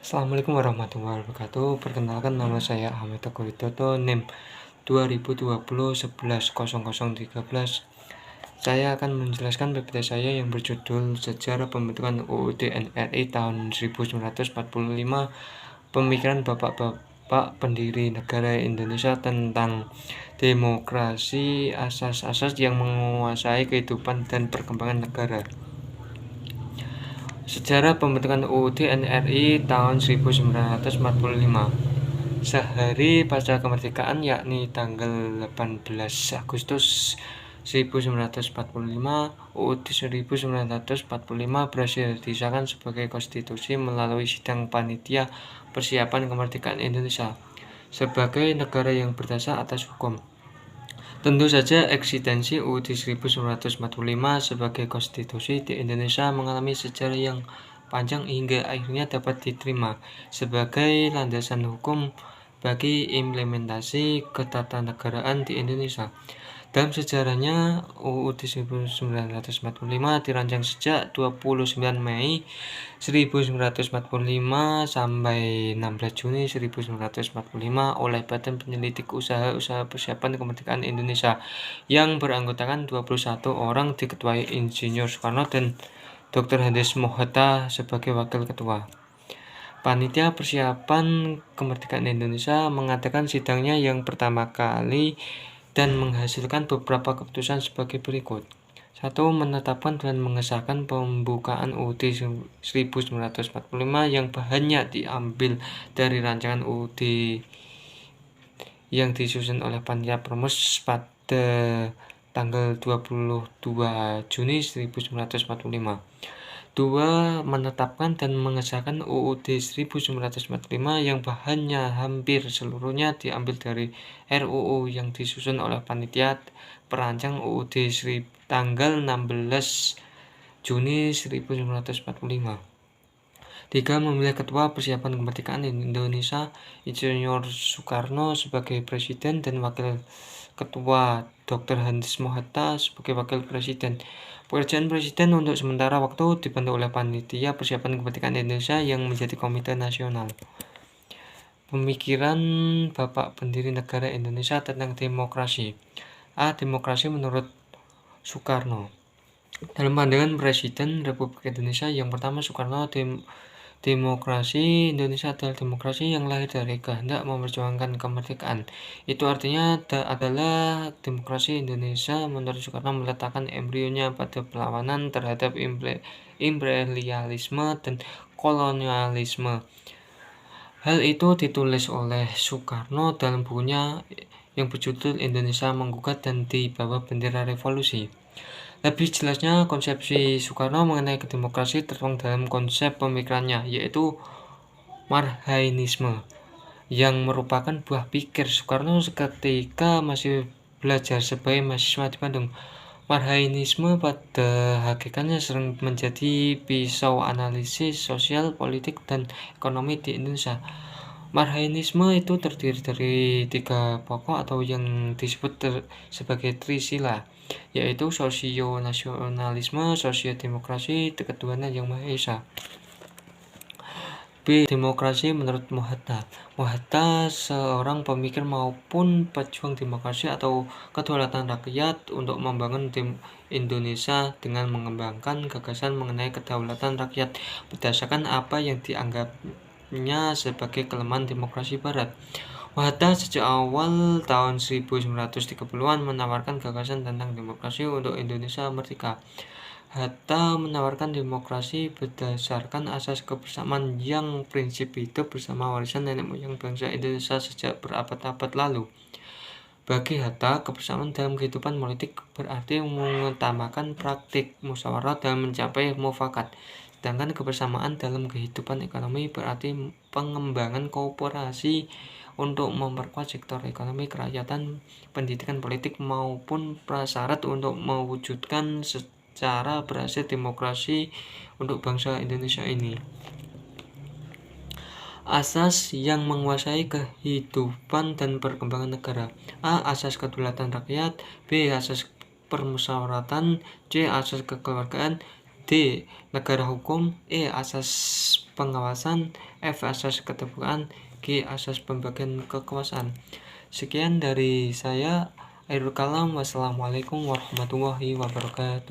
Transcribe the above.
Assalamualaikum warahmatullahi wabarakatuh. Perkenalkan, nama saya Ahmad Teguh Widodo, NIM 2020 11 0013. Saya akan menjelaskan PPT saya yang berjudul Sejarah Pembentukan UUD NRI tahun 1945, Pemikiran Bapak-Bapak Pendiri Negara Indonesia tentang Demokrasi, Asas-asas yang menguasai kehidupan dan perkembangan negara. Sejarah pembentukan UUD NRI tahun 1945. Sehari pasca kemerdekaan, yakni tanggal 18 Agustus 1945, UUD 1945 berhasil disahkan sebagai konstitusi melalui sidang panitia persiapan kemerdekaan Indonesia sebagai negara yang berdasar atas hukum. Tentu saja eksistensi UUD 1945 sebagai konstitusi di Indonesia mengalami sejarah yang panjang hingga akhirnya dapat diterima sebagai landasan hukum bagi implementasi ketatanegaraan di Indonesia. Dalam sejarahnya, UUD 1945 dirancang sejak 29 Mei 1945 sampai 16 Juni 1945 oleh Badan Penyelidik Usaha-Usaha Persiapan Kemerdekaan Indonesia yang beranggotakan 21 orang, diketuai Insinyur Soekarno dan Dr. Andes Mohatta sebagai wakil ketua. Panitia Persiapan Kemerdekaan Indonesia mengadakan sidangnya yang pertama kali dan menghasilkan beberapa keputusan sebagai berikut. 1. Menetapkan dan mengesahkan pembukaan UUD 1945 yang bahannya diambil dari rancangan UUD yang disusun oleh Panitia Permus pada tanggal 22 Juni 1945. 2. Menetapkan dan mengesahkan UUD 1945 yang bahannya hampir seluruhnya diambil dari RUU yang disusun oleh Panitia Perancang UUD tanggal 16 Juni 1945. 3. Memilih Ketua Persiapan Kemerdekaan Indonesia Insinyur Soekarno sebagai Presiden dan Wakil Ketua Dr. Andes Mohatta sebagai Wakil Presiden. Pekerjaan Presiden untuk sementara waktu dibantu oleh Panitia Persiapan Kemerdekaan Indonesia yang menjadi Komite Nasional. Pemikiran Bapak Pendiri Negara Indonesia tentang demokrasi. A. Demokrasi menurut Soekarno. Dalam pandangan Presiden Republik Indonesia yang pertama Soekarno, demokrasi Indonesia adalah demokrasi yang lahir dari kehendak memperjuangkan kemerdekaan. Itu artinya adalah demokrasi Indonesia menurut Soekarno meletakkan embrionya pada perlawanan terhadap imperialisme dan kolonialisme. Hal itu ditulis oleh Soekarno dalam bukunya yang berjudul Indonesia Menggugat dan di bawah bendera revolusi. Lebih jelasnya, konsepsi Soekarno mengenai demokrasi tertuang dalam konsep pemikirannya, yaitu Marhainisme, yang merupakan buah pikir Soekarno ketika masih belajar sebagai mahasiswa di Bandung. Marhainisme pada hakikatnya sering menjadi pisau analisis sosial, politik, dan ekonomi di Indonesia. Marhainisme itu terdiri dari 3 pokok atau yang disebut sebagai Trisila, yaitu sosio-nasionalisme, sosio-demokrasi, ketuhanan yang Maha Esa. B. Demokrasi menurut Mohatta. Mohatta seorang pemikir maupun pejuang demokrasi atau kedaulatan rakyat untuk membangun Indonesia dengan mengembangkan gagasan mengenai kedaulatan rakyat berdasarkan apa yang dianggapnya sebagai kelemahan demokrasi Barat. Mohatta sejak awal tahun 1930-an menawarkan gagasan tentang demokrasi untuk Indonesia merdeka. Hatta menawarkan demokrasi berdasarkan asas kebersamaan yang prinsip hidup bersama warisan nenek moyang bangsa Indonesia sejak berabad-abad lalu. Bagi Hatta, kebersamaan dalam kehidupan politik berarti mengutamakan praktik musyawarah dalam mencapai mufakat. Sedangkan kebersamaan dalam kehidupan ekonomi berarti pengembangan kooperasi untuk memperkuat sektor ekonomi kerakyatan, pendidikan politik maupun prasyarat untuk mewujudkan secara berhasil demokrasi untuk bangsa Indonesia ini. Asas yang menguasai kehidupan dan perkembangan negara. A. Asas kedaulatan rakyat. B. Asas permusyawaratan. C. Asas kekeluargaan. D. Negara hukum. E. Asas pengawasan. F. Asas keterbukaan. G. Asas pembagian kekuasaan. Sekian dari saya, Airul Kalam. Wassalamualaikum warahmatullahi wabarakatuh.